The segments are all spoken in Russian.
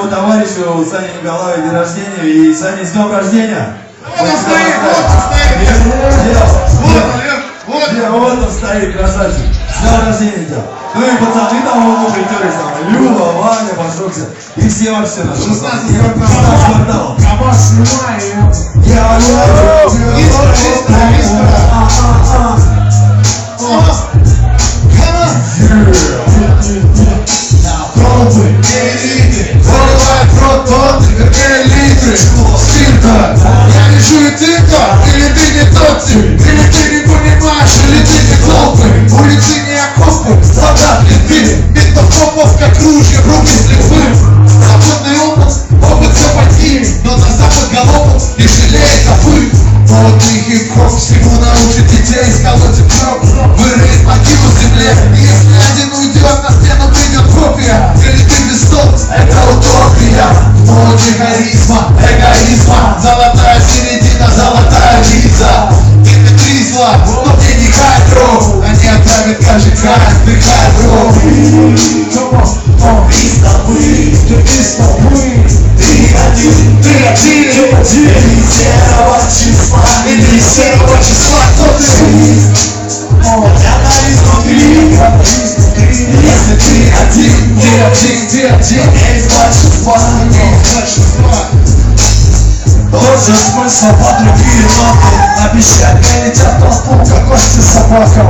моему товарищу Сане Николаеву день рождения. И Саня, с днем рождения! Вот он стоит, вот он стоит! Вот он стоит, красавчик! С днем рождения тебя! Ну и пацаны там вон притерлись, там Люба, Ваня, Пашокся. И все вообще наши. 16 кварталов. Кабаш снимаем. Я Пробуй, элиты, заливай в рот тот, как литры спирта. Я вижу и ты-то, или ты не тот тип, или ты не понимаешь, или ты не глупый. Улицы не окопы, солдат летит, битофобов как ружья, руки слепым. Западный опыт сапоги, но на запад галопом не жалеет копыт. Молодый хип-хоп всему научит детей, сколотит гроб, вырыет могилу в земле. Если один уйдет, на стену придет копия. Прилетит листок, это утопия. Молодый харизма, эгоизма, золотая середина, золотая виза. Ты не тризла, но мне не хайдро. Они отправят КЖК, вдыхай бро. Ты с тобой, ты один, или серого числа, кто ты? Я изнутри, если ты один, я из большинства. Тот же смысл под другие ноты. Обещания летят толпу, как кости собакам.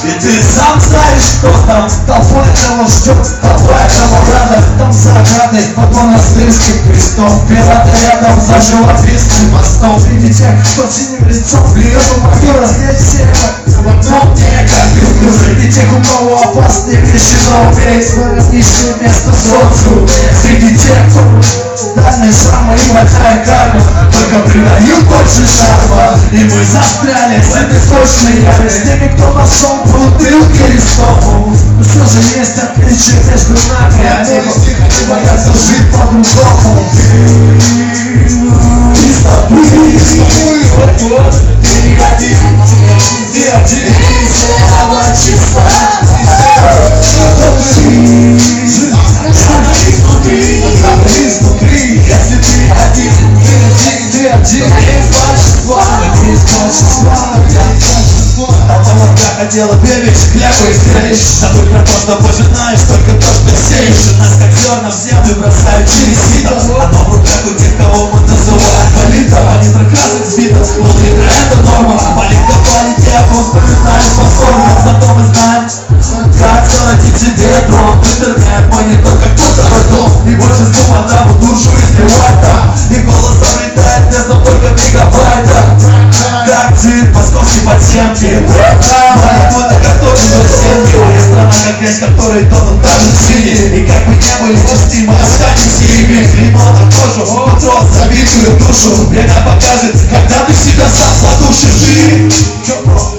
И ты сам знаешь, кто там. Толпа этого ждет, толпа этого рада. Там за оградой под монастырским крестом. Пираты рядом за живописным мостом. Среди тех, кто синим лицом влиет у майора. Здесь все в одном не как среди тех, у кого опасные вещи на уме. Свое низкое место в социуме. Среди тех, кто дальние шрамы и большая карма только придают больше шарма. И мы застряли с этой точной ямой. С теми, кто нашел бутылки листов. Но все же есть отличие между нами. Они не боятся жить по-другому. И с тобой, вот, ты один, из серого числа. Изнутри, если ты один, из большинства. Толпа хотела бегать, хлеба и стрелять. Забудь про то, что пожинаешь, только то, что сеешь. Нас как зерна в землю бросают через сито. Оно в руках у тех, кого мы называем политом. Они прокрасок сбитов, внутри это норма. Политка политет, он вспоминает по формам. Зато мы знаем, как золотить себе дрон. Интернет монитор, как будто родом. И больше с одному душу изливать там. И голос обретает место только мегабайта. Как цвет московской подземки. Моя фото, который засемки. Моя страна, как грязь, которой тонут даже синие. И как бы не были чисты, мы останемся ими. Клеймо на кожу, утро забитую душу. Время покажет, когда ты себя сам задушишь.